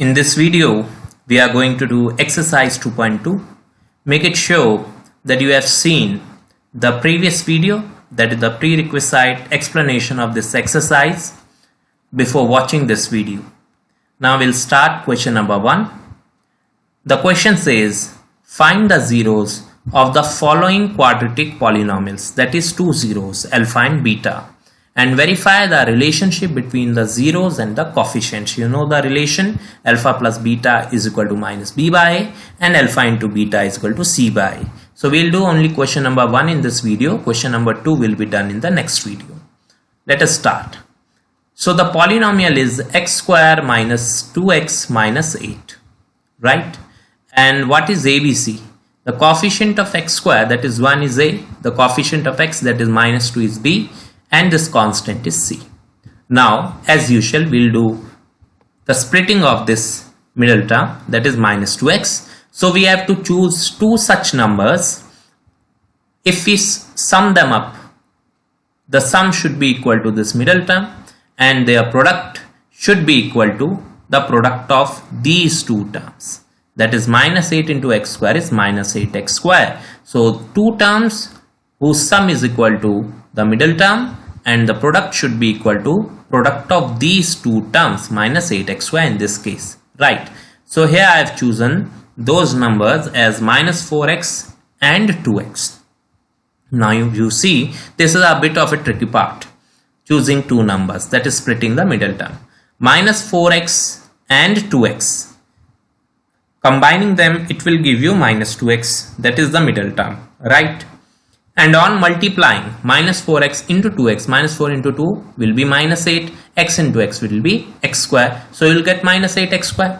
In this video, we are going to do exercise 2.2. Make it sure that you have seen the previous video, that is the prerequisite explanation of this exercise, before watching this video. Now we'll start question number 1. The question says, find the zeros of the following quadratic polynomials, that is two zeros, alpha and beta, and verify the relationship between the zeros and the coefficients. You know the relation, alpha plus beta is equal to minus b by a, and alpha into beta is equal to c by a. So we'll do only question number 1 in this video. Question number 2 will be done in the next video. Let us start. So the polynomial is x square minus 2x minus 8, right? And what is ABC? The coefficient of x square, that is 1, is a. The coefficient of x, that is minus 2, is b. And this constant is c. Now, as usual, we'll do the splitting of this middle term, that is minus 2x. So we have to choose two such numbers. If we sum them up, the sum should be equal to this middle term, and their product should be equal to the product of these two terms. That is minus 8 into x square is minus 8x square. So two terms whose sum is equal to the middle term, and the product should be equal to product of these two terms, minus 8x square in this case, right? So here I have chosen those numbers as minus 4x and 2x. Now you see, this is a bit of a tricky part, choosing two numbers, that is splitting the middle term. Minus 4x and 2x, combining them, it will give you minus 2x, that is the middle term, right? And on multiplying, minus 4x into 2x, minus 4 into 2 will be minus 8, x into x will be x square. So you will get minus 8x square.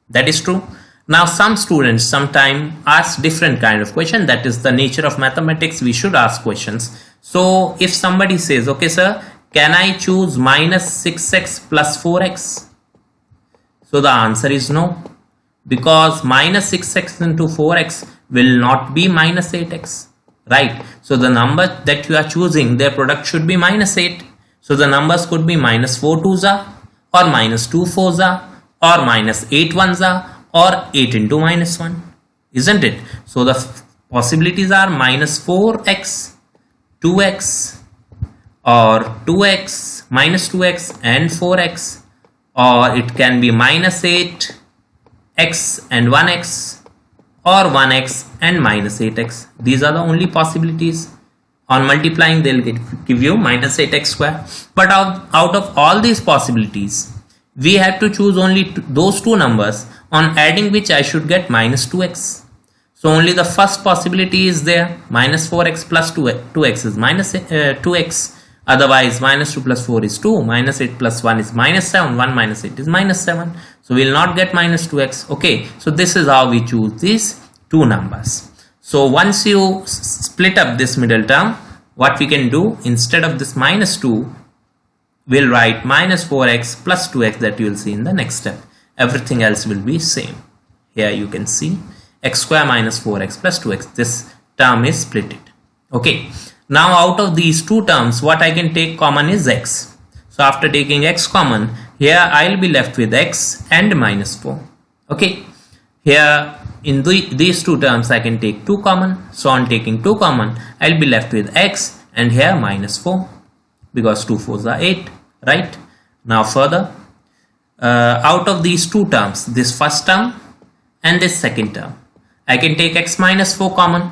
That is true. Now some students sometimes ask different kind of question. That is the nature of mathematics. We should ask questions. So if somebody says, okay sir, can I choose minus 6x plus 4x? So the answer is no. Because minus 6x into 4x will not be minus 8x. Right, so the number that you are choosing, their product should be minus 8. So the numbers could be minus 4 2s are, or minus 2 4s are, or minus 8 1s are, or 8 into minus 1, isn't it? So the possibilities are minus 4x, 2x, or 2x, minus 2x and 4x, or it can be minus 8, x and 1x, or 1x and minus 8x. These are the only possibilities. On multiplying, they'll give you minus 8x square. But out of all these possibilities, we have to choose only those two numbers, on adding which I should get minus 2x. So only the first possibility is there, minus 4x plus 2x is minus 2x. Otherwise, minus 2 plus 4 is 2, minus 8 plus 1 is minus 7, 1 minus 8 is minus 7. So we will not get minus 2x. Okay, so this is how we choose these two numbers. So once you split up this middle term, what we can do, instead of this minus 2, we'll write minus 4x plus 2x, that you will see in the next step. Everything else will be same. Here you can see x square minus 4x plus 2x. This term is splitted. Okay. Now out of these two terms, what I can take common is x. So after taking x common, here I will be left with x and minus 4. Okay. Here in these two terms I can take 2 common. So on taking 2 common, I will be left with x and here minus 4. Because 2 4s are 8. Right. Now further, out of these two terms, this first term and this second term, I can take x minus 4 common.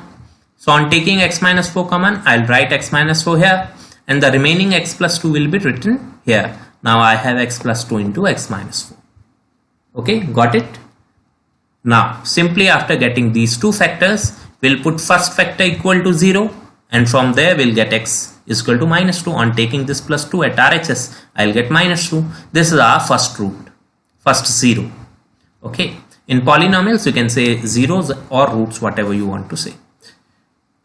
So on taking x minus 4 common, I'll write x minus 4 here, and the remaining x plus 2 will be written here. Now I have x plus 2 into x minus 4. Okay, got it? Now simply after getting these two factors, we'll put first factor equal to 0, and from there we'll get x is equal to minus 2. On taking this plus 2 at RHS, I'll get minus 2. This is our first root, first 0. Okay, in polynomials you can say zeros or roots, whatever you want to say.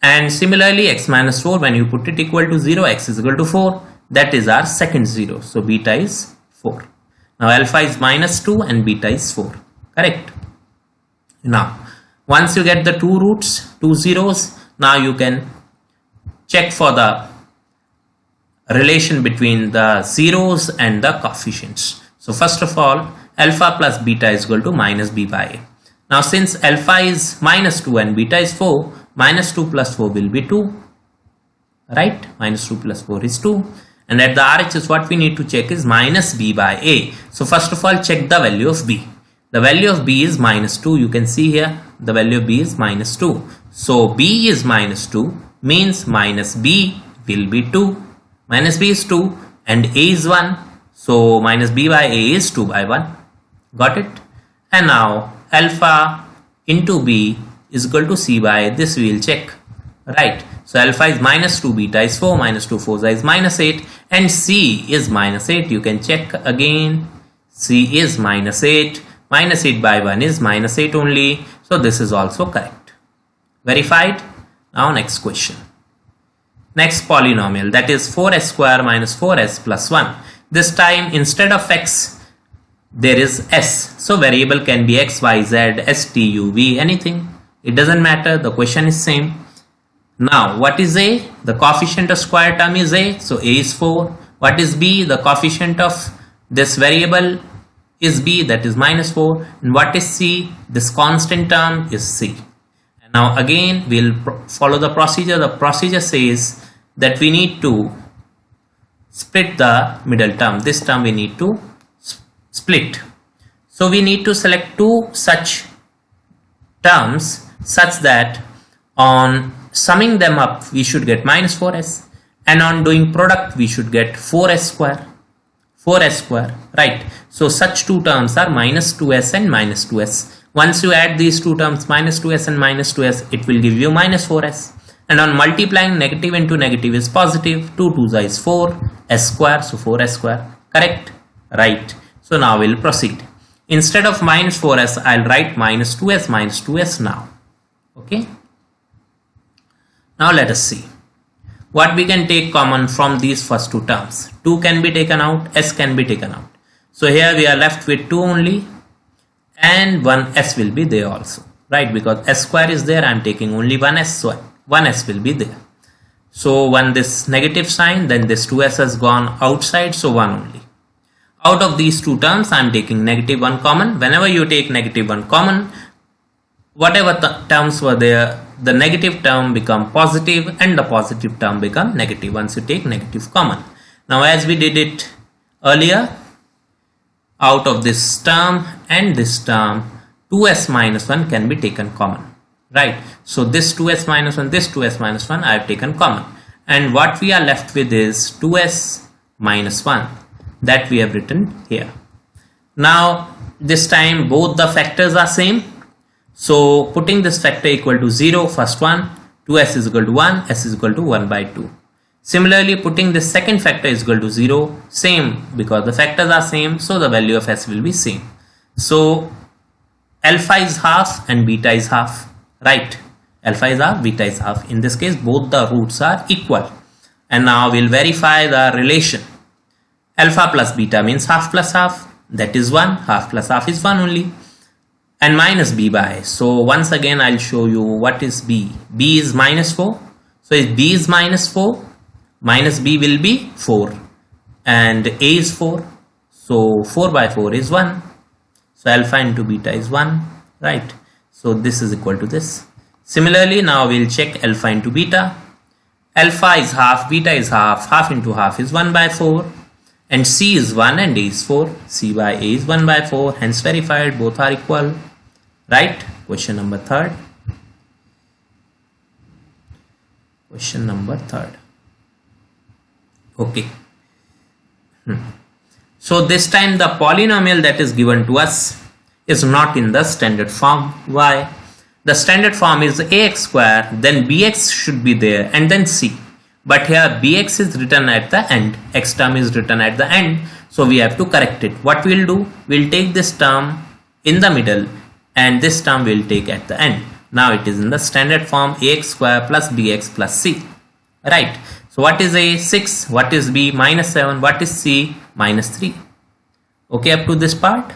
And similarly, x minus 4, when you put it equal to 0, x is equal to 4. That is our second 0. So beta is 4. Now alpha is minus 2 and beta is 4. Correct? Now, once you get the two roots, two zeros, now you can check for the relation between the zeros and the coefficients. So first of all, alpha plus beta is equal to minus b by a. Now since alpha is minus 2 and beta is 4, minus 2 plus 4 will be 2. Right? Minus 2 plus 4 is 2. And at the RHS what we need to check is minus b by a. So first of all check the value of b. The value of b is minus 2. You can see here the value of b is minus 2. So b is minus 2 means minus b will be 2. Minus b is 2 and a is 1. So minus b by a is 2 by 1. Got it? And now alpha into b is equal to c by this we will check. Right? So alpha is minus 2, beta is 4, minus 2, 4 is minus 8 and c is minus 8. You can check again. C is minus 8. Minus 8 by 1 is minus 8 only. So this is also correct. Verified. Now next question. Next polynomial, that is 4s square minus 4s plus 1. This time instead of x there is s. So variable can be x, y, z, s, t, u, v, anything. It doesn't matter. The question is same. Now what is a? The coefficient of square term is a. So a is 4. What is b? The coefficient of this variable is b, that is minus 4. And what is c? This constant term is c. And now again we'll follow the procedure. The procedure says that we need to split the middle term. This term we need to split. So we need to select two such terms such that on summing them up we should get minus 4s, and on doing product we should get 4s square. 4s square, right? So such two terms are minus 2s and minus 2s. Once you add these two terms, minus 2s and minus 2s, it will give you minus 4s. And on multiplying, negative into negative is positive. 2 2s is 4, s square, so 4s square. Correct? Right. So now we'll proceed. Instead of minus 4s, I'll write minus 2s now. Okay? Now let us see what we can take common from these first two terms. 2 can be taken out, s can be taken out. So here we are left with 2 only and 1 s will be there also. Right? Because s square is there, I am taking only 1s, so 1s will be there. So when this negative sign, then this 2s has gone outside, so 1 only. Out of these two terms, I am taking negative 1 common. Whenever you take negative 1 common, whatever terms were there, the negative term become positive and the positive term become negative once you take negative common. Now as we did it earlier, out of this term and this term, 2s minus 1 can be taken common. Right? So this 2s minus 1, this 2s minus 1 I have taken common. And what we are left with is 2s minus 1 that we have written here. Now this time both the factors are same. So putting this factor equal to 0, first one, 2s is equal to 1, s is equal to 1 by 2. Similarly, putting this second factor is equal to 0, same, because the factors are same, so the value of s will be same. So alpha is half and beta is half, right? Alpha is half, beta is half. In this case, both the roots are equal. And now we'll verify the relation. Alpha plus beta means half plus half, that is 1, half plus half is 1 only. And minus b by. So once again I'll show you what is b. b is minus 4. So if b is minus 4, minus b will be 4. And a is 4. So 4 by 4 is 1. So alpha into beta is 1. Right. So this is equal to this. Similarly, now we'll check alpha into beta. Alpha is half, beta is half. Half into half is 1 by 4. And c is 1 and a is 4. c by a is 1 by 4. Hence verified, both are equal. Right? Question number 3rd. Question number 3rd. Okay. So this time the polynomial that is given to us is not in the standard form. Why? The standard form is ax square, then bx should be there, and then c. But here bx is written at the end, x term is written at the end, so we have to correct it. What we'll do? We'll take this term in the middle and this term we'll take at the end. Now it is in the standard form ax square plus bx plus c. Right? So what is a? 6. What is b? Minus 7. What is c? Minus 3. Okay, up to this part.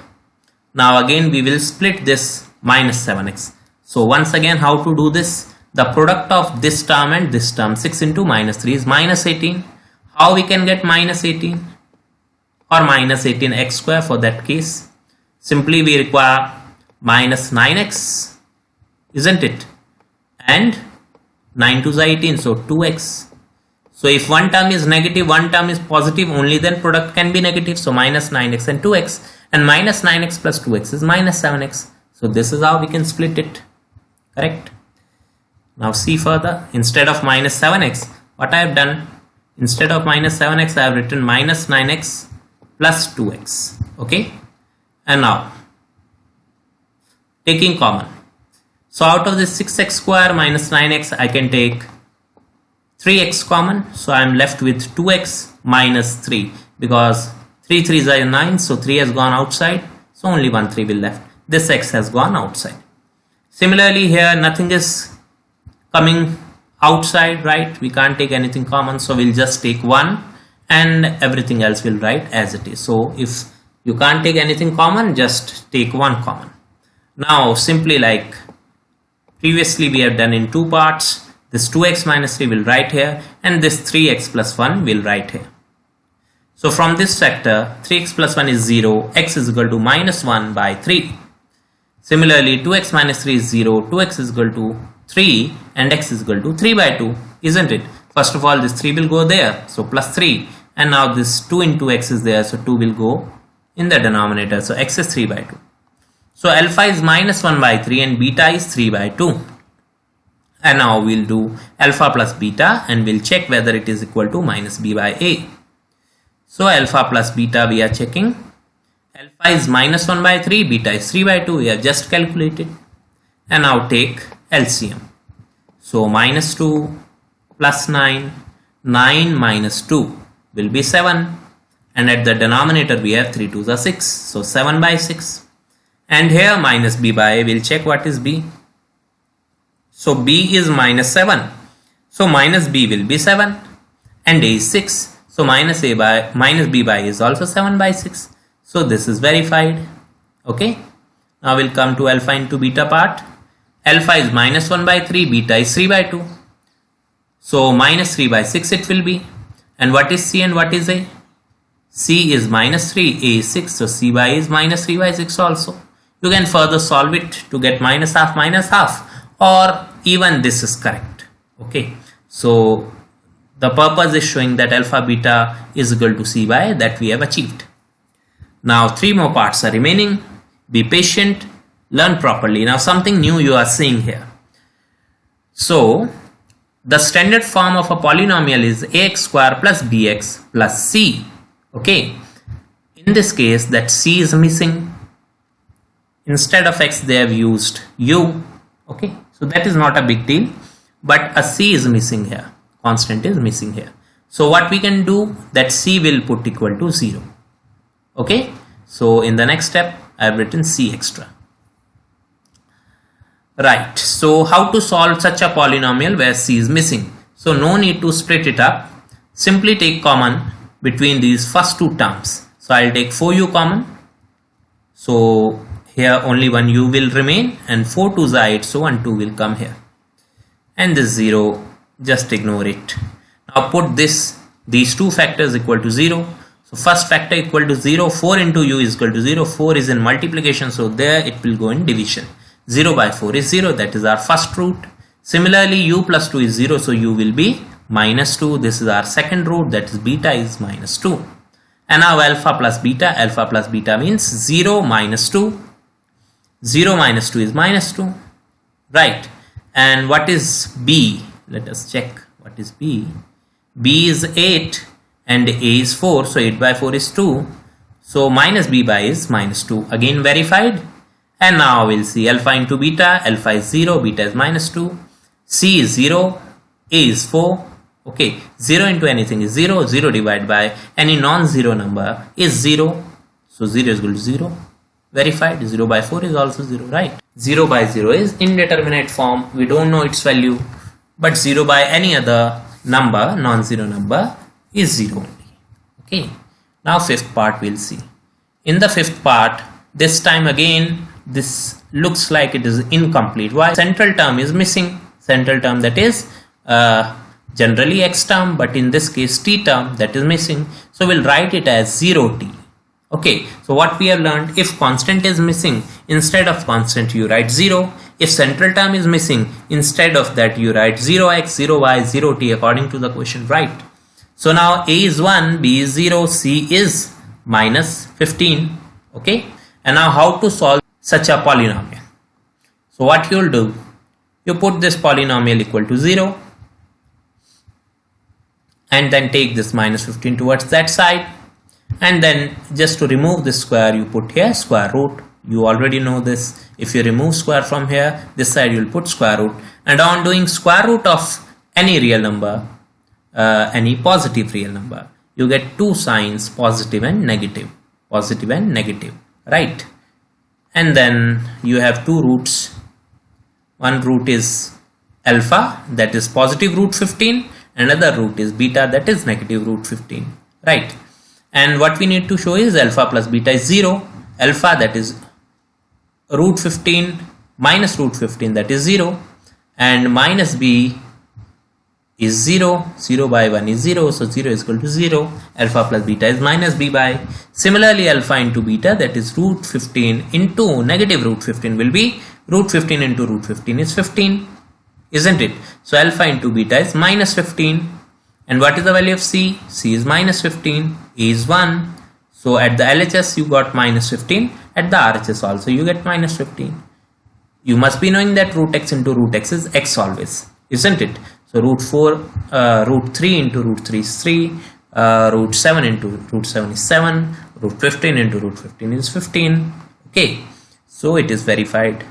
Now again we will split this minus 7x. So once again, how to do this? The product of this term and this term, 6 into minus 3 is minus 18. How we can get minus 18 or minus 18x square for that case? simply we require minus 9x, isn't it? And 9 to the 18, so 2x. So if one term is negative, one term is positive, only then product can be negative. So minus 9x and 2x, and minus 9x plus 2x is minus 7x. So this is how we can split it, correct? Now see further, instead of minus 7x, what I have done, instead of minus 7x, I have written minus 9x plus 2x, okay? And now, taking common. So out of this 6x square minus 9x, I can take 3x common. So I am left with 2x minus 3, because 3 3s are 9, so 3 has gone outside, so only 1 3 will left. This x has gone outside. Similarly here, nothing is coming outside, right? We can't take anything common, so we'll just take 1 and everything else will write as it is. So if you can't take anything common, just take 1 common. Now simply like previously we have done in 2 parts, this 2x minus 3 will write here, and this 3x plus 1 will write here. So from this factor, 3x plus 1 is 0, x is equal to minus 1 by 3. Similarly, 2x minus 3 is 0, 2x is equal to 3, and x is equal to 3 by 2, isn't it? First of all, this 3 will go there, so plus 3, and now this 2 into x is there, so 2 will go in the denominator, so x is 3 by 2. So alpha is minus 1 by 3 and beta is 3 by 2. And now we'll do alpha plus beta and we'll check whether it is equal to minus b by a. So alpha plus beta we are checking. Alpha is minus 1 by 3, beta is 3 by 2, we have just calculated. And now take LCM. So minus 2 plus 9, 9 minus 2 will be 7. And at the denominator we have 3 2s are 6, so 7 by 6. And here minus b by a, we'll check what is b. So b is minus 7, so minus b will be 7, and a is 6, so minus b by a is also 7 by 6. So this is verified, okay? Now we'll come to alpha into beta part. Alpha is minus 1 by 3, beta is 3 by 2. So minus 3 by 6 it will be. And what is c and what is a? C is minus 3, a is 6, so c by a is minus 3 by 6 also. You can further solve it to get minus half, or even this is correct, okay? So the purpose is showing that alpha beta is equal to c by a, that we have achieved. Now 3 more parts are remaining. Be patient, learn properly. Now something new you are seeing here. So the standard form of a polynomial is ax square plus bx plus c, okay? In this case, that c is missing. Instead of x they have used u, okay? So that is not a big deal, but a c is missing here, constant is missing here. So what we can do, that c will put equal to 0, okay? So in the next step I have written c extra. Right, so how to solve such a polynomial where c is missing? So no need to split it up, simply take common between these first 2 terms. So I'll take 4u common, so here only 1 u will remain, and 4 2s are 8, so 1 2 will come here. And this 0, just ignore it. Now put these 2 factors equal to 0. So first factor equal to 0, 4 into u is equal to 0, 4 is in multiplication, so there it will go in division. 0 by 4 is 0, that is our first root. Similarly, u plus 2 is 0, so u will be minus 2, this is our second root, that is beta is minus 2. And now alpha plus beta means 0 minus 2. 0 minus 2 is minus 2, right? And what is b? Let us check what is b. B is 8 and a is 4, so 8 by 4 is 2. So minus b by is minus 2, again verified. And now we'll see alpha into beta. Alpha is 0, beta is minus 2, c is 0, a is 4, okay? 0 into anything is 0, 0 divided by any non-zero number is 0, so 0 is equal to 0. Verified. 0 by 4 is also 0, right? 0 by 0 is indeterminate form, we don't know its value, but 0 by any other number, non-zero number, is 0 only, okay? Now 5th part we'll see. In the 5th part, this time again this looks like it is incomplete. Why? Central term is missing. Central term, that is generally x term, but in this case t term, that is missing. So we'll write it as 0t. Okay, so what we have learned, if constant is missing, instead of constant you write 0. If central term is missing, instead of that you write 0x, 0y, 0t according to the question, right? So now A is 1, B is 0, C is minus 15. Okay, and now how to solve such a polynomial? So what you will do, you put this polynomial equal to 0 and then take this minus 15 towards that side, and then just to remove this square you put here square root. You already know this. If you remove square from here, this side you will put square root, and on doing square root of any real number, any positive real number, you get two signs, positive and negative, right? And then you have two roots. One root is alpha, that is positive root 15, another root is beta, that is negative root 15, right? And what we need to show is alpha plus beta is 0, alpha that is root 15 minus root 15, that is 0, and minus b is 0, 0 by 1 is 0, so 0 is equal to 0, alpha plus beta is minus b by, similarly alpha into beta, that is root 15 into negative root 15 will be root 15 into root 15 is 15, isn't it? So alpha into beta is minus 15, and what is the value of c? C is minus 15, A is 1, so at the LHS you got minus 15, at the RHS also you get minus 15. You must be knowing that root x into root x is x always, isn't it? So root 3 into root 3 is 3, root 7 into root 7 is 7, root 15 into root 15 is 15. Okay, so it is verified.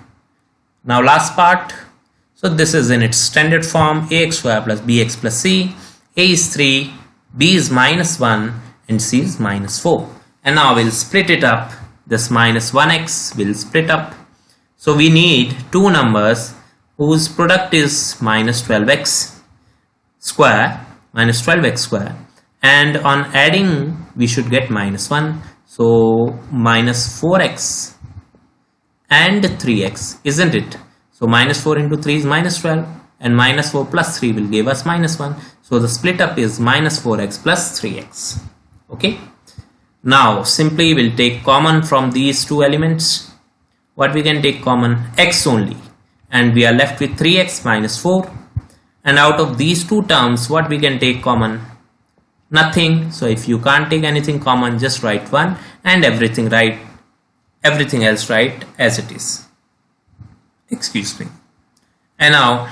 Now last part. So this is in its standard form, ax square plus bx plus c. A is 3, b is minus 1, and c is minus 4. And now we'll split it up. This minus 1x will split up. So we need two numbers whose product is minus 12x square, and on adding we should get minus 1. So minus 4x and 3x, isn't it? So minus 4 into 3 is minus 12, and minus 4 plus 3 will give us minus 1. So the split up is minus 4x plus 3x. Okay. Now simply we'll take common from these two elements. What we can take common? X only, and we are left with 3x minus 4. And out of these two terms, what we can take common? Nothing. So if you can't take anything common, just write 1 and everything else write as it is. Excuse me. And now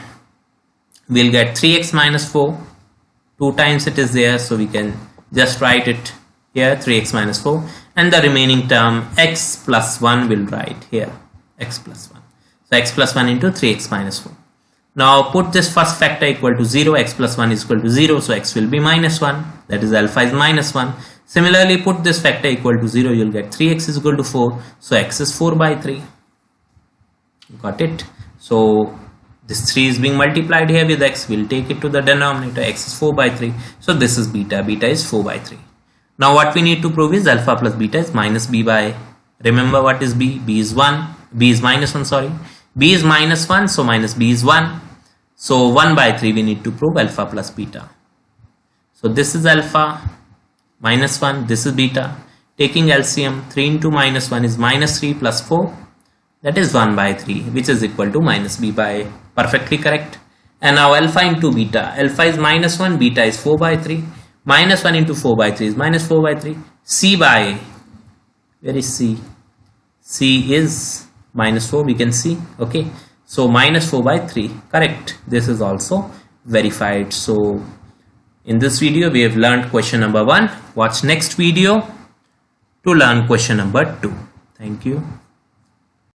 we'll get 3x minus 4. 2 times it is there, so we can just write it here, 3x minus 4, and the remaining term x plus 1 will write here, x plus 1. So x plus 1 into 3x minus 4. Now put this first factor equal to 0, x plus 1 is equal to 0, so x will be minus 1, that is alpha is minus 1. Similarly, put this factor equal to 0, you'll get 3x is equal to 4, so x is 4 by 3. Got it? So this 3 is being multiplied here with x, we'll take it to the denominator, x is 4 by 3. So this is beta, beta is 4 by 3. Now what we need to prove is alpha plus beta is minus b by, remember what is b? B is 1, b is minus 1, sorry. B is minus 1, so minus b is 1. So 1 by 3 we need to prove alpha plus beta. So this is alpha, minus 1, this is beta. Taking LCM, 3 into minus 1 is minus 3 plus 4. That is 1 by 3, which is equal to minus b by, perfectly correct. And now alpha into beta, alpha is minus 1, beta is 4 by 3. Minus 1 into 4 by 3 is minus 4 by 3. C by, where is C? C is minus 4, we can see. Okay, so minus 4 by 3, correct. This is also verified. So in this video we have learned question number 1. Watch next video to learn question number 2. Thank you.